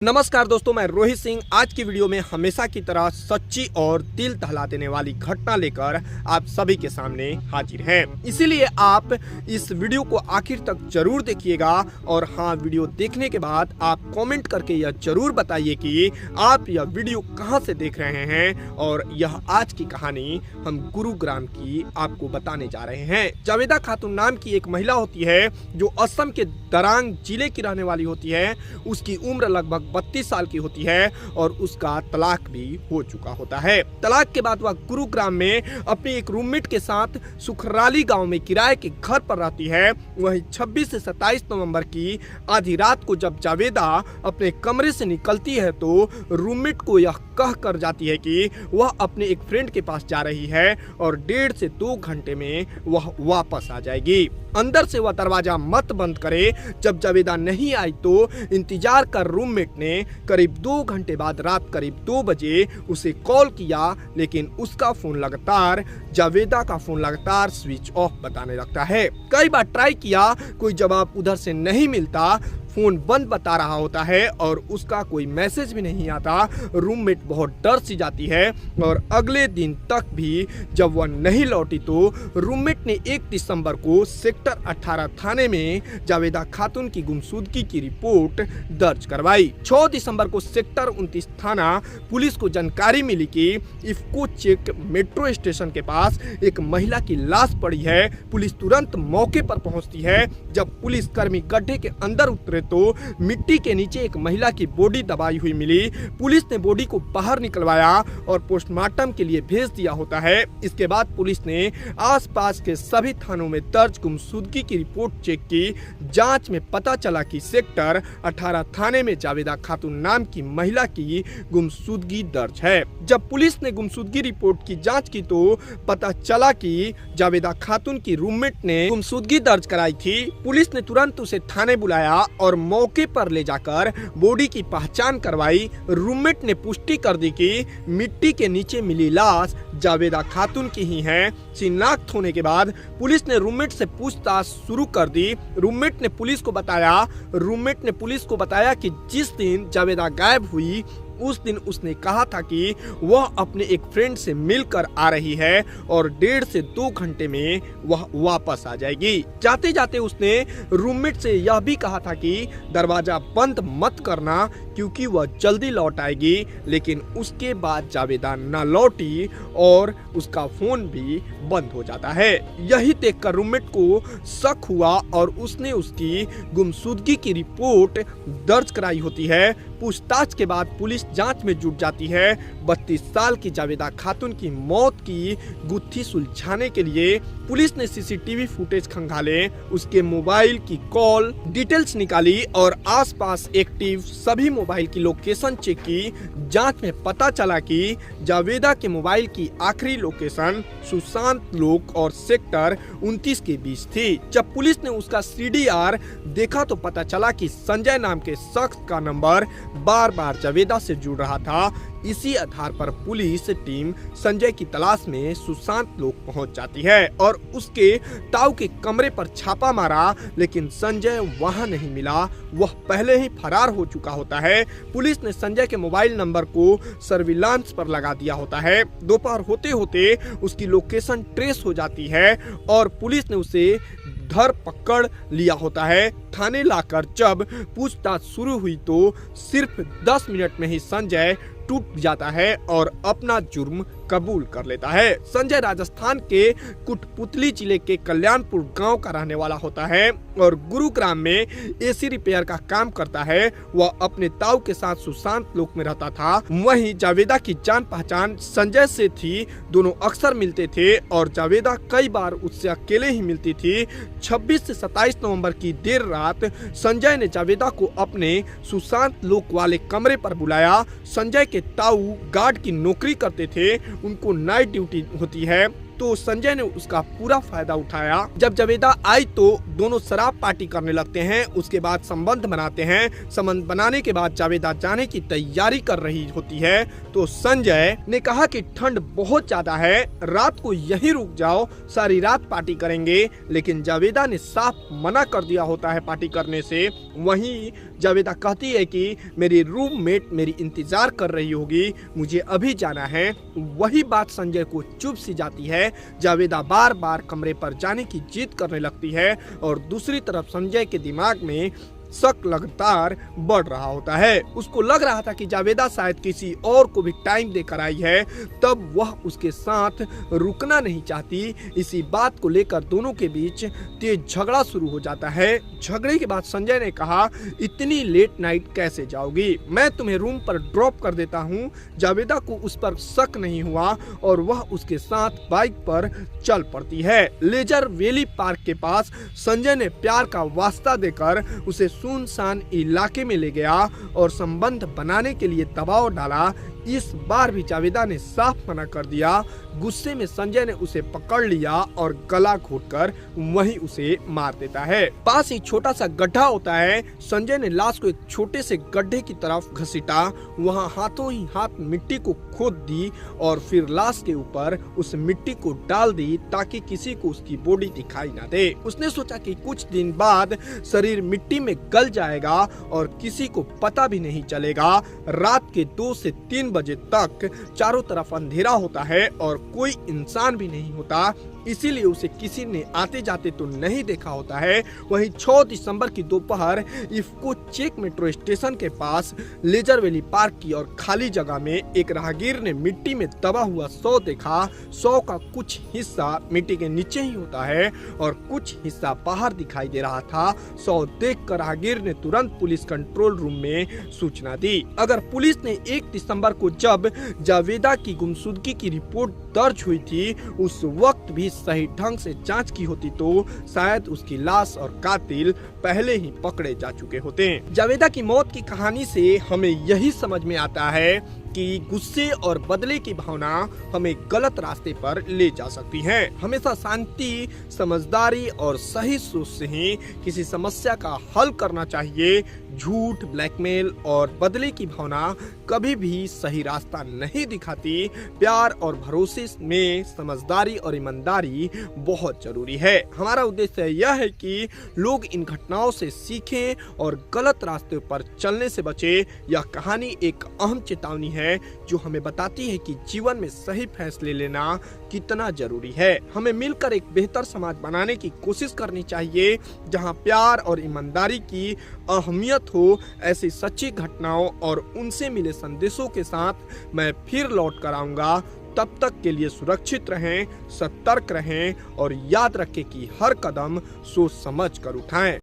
नमस्कार दोस्तों, मैं रोहित सिंह आज की वीडियो में हमेशा की तरह सच्ची और दिल दहला देने वाली घटना लेकर आप सभी के सामने हाजिर हैं। इसीलिए आप इस वीडियो को आखिर तक जरूर देखिएगा और हाँ, वीडियो देखने के बाद आप कमेंट करके यह जरूर बताइए कि आप यह वीडियो कहां से देख रहे हैं। और यह आज की कहानी हम गुरुग्राम की आपको बताने जा रहे हैं। जावेदा खातून नाम की एक महिला होती है जो असम के दरांग जिले की रहने वाली होती है। उसकी उम्र लगभग 32 साल की होती है और उसका तलाक भी हो चुका होता है। तलाक के बाद वह गुरुग्राम में अपनी एक रूममेट के साथ सुखराली गांव में किराए के घर पर रहती है। वहीं 26 से 27 नवंबर की आधी रात को जब जावेदा अपने कमरे से निकलती है तो रूममेट को यह कह कर जाती है कि वह अपने एक फ्रेंड के पास जा रही है और 1.5 से 2 घंटे में वह वापस आ जाएगी। अंदर से वह दरवाजा मत बंद करे। जब जावेदा नहीं आई तो इंतजार कर रूममेट ने करीब 2 घंटे बाद रात करीब 2 बजे उसे कॉल किया, लेकिन उसका फोन लगातार जावेदा का फोन लगातार स्विच ऑफ बताने लगता है। कई बार ट्राई किया, कोई जवाब उधर से नहीं मिलता, फोन बंद बता रहा होता है और उसका कोई मैसेज भी नहीं आता। रूममेट बहुत डर सी जाती है और अगले दिन तक भी जब वह नहीं लौटी तो रूममेट ने 1 दिसंबर को सेक्टर 18 थाने में जावेदा खातून की गुमशुदगी की रिपोर्ट दर्ज करवाई। 6 दिसंबर को सेक्टर 29 थाना पुलिस को जानकारी मिली कि इफ्को चेक मेट्रो स्टेशन के पास एक महिला की लाश पड़ी है। पुलिस तुरंत मौके पर पहुंचती है। जब पुलिस कर्मी गड्ढे के अंदर उतरे तो मिट्टी के नीचे एक महिला की बॉडी दबाई हुई मिली। पुलिस ने बॉडी को बाहर निकलवाया और पोस्टमार्टम के लिए भेज दिया होता है। इसके बाद पुलिस ने आसपास के सभी थानों में दर्ज गुमशुदगी की रिपोर्ट चेक की। जांच में पता चला कि सेक्टर 18 थाने में जावेदा खातून नाम की महिला की गुमशुदगी दर्ज है। जब पुलिस ने गुमशुदगी रिपोर्ट की जांच की तो पता चला कि जावेदा खातून की रूममेट ने गुमशुदगी दर्ज कराई थी। पुलिस ने तुरंत उसे थाने बुलाया और मौके पर ले जाकर बॉडी की पहचान करवाई। रूममेट ने पुष्टि कर दी कि मिट्टी के नीचे मिली लाश जावेदा खातून की ही है। शिनाख्त होने के बाद पुलिस ने रूममेट से पूछताछ शुरू कर दी। रूममेट ने पुलिस को बताया कि जिस दिन जावेदा गायब हुई उस दिन उसने कहा था कि वह अपने एक फ्रेंड से मिलकर आ रही है और 1.5 से 2 घंटे में वह वापस आ जाएगी। जाते जाते उसने रूममेट से यह भी कहा था कि दरवाजा बंद मत करना क्योंकि वह जल्दी लौट आएगी। लेकिन उसके बाद जावेदा न लौटी और उसका फोन भी बंद हो जाता है। यही देखकर रूममेट को शक हुआ और उसने उसकी गुमशुदगी की रिपोर्ट दर्ज कराई होती है। पूछताछ के बाद पुलिस जांच में जुट जाती है। 32 साल की जावेदा खातून की मौत की गुत्थी सुलझाने के लिए पुलिस ने सीसीटीवी फुटेज खंगाले, उसके मोबाइल की कॉल डिटेल्स निकाली और आसपास एक्टिव सभी मोबाइल की लोकेशन चेक की। जांच में पता चला कि जावेदा के मोबाइल की आखिरी लोकेशन सुशांत लोक और सेक्टर 29 के बीच थी। जब पुलिस ने उसका CDR देखा तो पता चला कि संजय नाम के शख्स का नंबर बार-बार जावेदा से जुड़ रहा था। इसी आधार पर पुलिस टीम संजय की तलाश में सुशांत लोक पहुंच जाती है और उसके ताऊ के कमरे पर छापा मारा, लेकिन संजय वहां नहीं मिला। वह पहले ही फरार हो चुका होता है। पुलिस ने संजय के मोबाइल नंबर को सर्विलांस पर लगा दिया होता है। दोपहर होते होते उसकी लोकेशन ट्रेस हो जाती है और पुलिस ने उसे धर पकड़ लिया होता है। थाने लाकर जब पूछताछ शुरू हुई तो सिर्फ 10 मिनट में ही संजय टूट जाता है और अपना जुर्म कबूल कर लेता है। संजय राजस्थान के कुटपुतली जिले के कल्याणपुर गांव का रहने वाला होता है और गुरुग्राम में AC रिपेयर का काम करता है। वह अपने ताऊ के साथ सुशांत लोक में रहता था। वहीं जावेदा की जान पहचान संजय से थी। दोनों अक्सर मिलते थे और जावेदा कई बार उससे अकेले ही मिलती थी। 26 से 27 नवंबर की देर रात संजय ने जावेदा को अपने सुशांत लोक वाले कमरे पर बुलाया। संजय के ताऊ गार्ड की नौकरी करते थे, उनको नाइट ड्यूटी होती है। तो संजय ने उसका पूरा फायदा उठाया। जब जावेदा आई तो दोनों शराब पार्टी करने लगते हैं। उसके बाद संबंध बनाते हैं। संबंध बनाने के बाद जावेदा जाने की तैयारी कर रही होती है तो संजय ने कहा कि ठंड बहुत ज्यादा है, रात को यहीं रुक जाओ, सारी रात पार्टी करेंगे। लेकिन जावेदा ने साफ मना कर दिया होता है पार्टी करने से। वहीं जावेदा कहती है कि मेरी रूममेट मेरी इंतजार कर रही होगी, मुझे अभी जाना है। वही बात संजय को चुभ सी जाती है। जावेदा बार बार कमरे पर जाने की जिद करने लगती है और दूसरी तरफ संजय के दिमाग में शक लगातार बढ़ रहा होता है। उसको लग रहा था कि जावेदा शायद किसी और को भी टाइम देकर आई है, तब वह उसके साथ रुकना नहीं चाहती। इसी बात को लेकर दोनों के बीच तेज झगड़ा शुरू हो जाता है। झगड़े के बाद संजय ने कहा, इतनी लेट नाइट कैसे जाओगी, मैं तुम्हें रूम पर ड्रॉप कर देता हूँ। जावेदा को उस पर शक नहीं हुआ और वह उसके साथ बाइक पर चल पड़ती है। लेजर वैली पार्क के पास संजय ने प्यार का वास्ता देकर उसे सुनसान इलाके में ले गया और संबंध बनाने के लिए दबाव डाला। इस बार भी जावेदा ने साफ मना कर दिया। गुस्से में संजय ने उसे पकड़ लिया और गला घोटकर वहीं उसे मार देता है। पास ही छोटा सा गड्ढा होता है। संजय ने लाश को एक छोटे से गड्ढे की तरफ घसीटा, वहां हाथों ही हाथ मिट्टी को खोद दी और फिर लाश के ऊपर उस मिट्टी को डाल दी ताकि किसी को उसकी बॉडी दिखाई ना दे। उसने सोचा कि कुछ दिन बाद शरीर मिट्टी में गल जाएगा और किसी को पता भी नहीं चलेगा। रात के 2 से 3 बजे तक चारों तरफ अंधेरा होता है और कोई इंसान भी नहीं होता, इसीलिए उसे किसी ने आते जाते तो नहीं देखा होता है। वहीं 6 दिसंबर की दोपहर इफ्को चेक मेट्रो स्टेशन के पास लेजर वैली पार्क की और खाली जगह में एक राहगीर ने मिट्टी में दबा हुआ शव देखा। शव का कुछ हिस्सा मिट्टी के नीचे ही होता है और कुछ हिस्सा बाहर दिखाई दे रहा था। शव देखकर राहगीर ने तुरंत पुलिस कंट्रोल रूम में सूचना दी। अगर पुलिस ने 1 दिसंबर को जब जावेदा की गुमशुदगी की रिपोर्ट दर्ज हुई थी उस वक्त भी सही ढंग से जांच की होती तो शायद उसकी लाश और कातिल पहले ही पकड़े जा चुके होते। जावेदा की मौत की कहानी से हमें यही समझ में आता है कि गुस्से और बदले की भावना हमें गलत रास्ते पर ले जा सकती है। हमेशा शांति, समझदारी और सही सोच से ही किसी समस्या का हल करना चाहिए। झूठ, ब्लैकमेल और बदले की भावना कभी भी सही रास्ता नहीं दिखाती। प्यार और भरोसे में समझदारी और ईमानदारी बहुत जरूरी है। हमारा उद्देश्य यह है कि लोग इन घटनाओं से सीखें और गलत रास्ते पर चलने से बचे। यह कहानी एक अहम चेतावनी है जो हमें बताती है कि जीवन में सही फैसले लेना कितना जरूरी है। हमें मिलकर एक बेहतर समाज बनाने की कोशिश करनी चाहिए जहां प्यार और ईमानदारी की अहमियत हो। ऐसी सच्ची घटनाओं और उनसे मिले संदेशों के साथ मैं फिर लौट कर आऊंगा। तब तक के लिए सुरक्षित रहें, सतर्क रहें और याद रखें कि हर कदम सोच समझ कर उठाएं।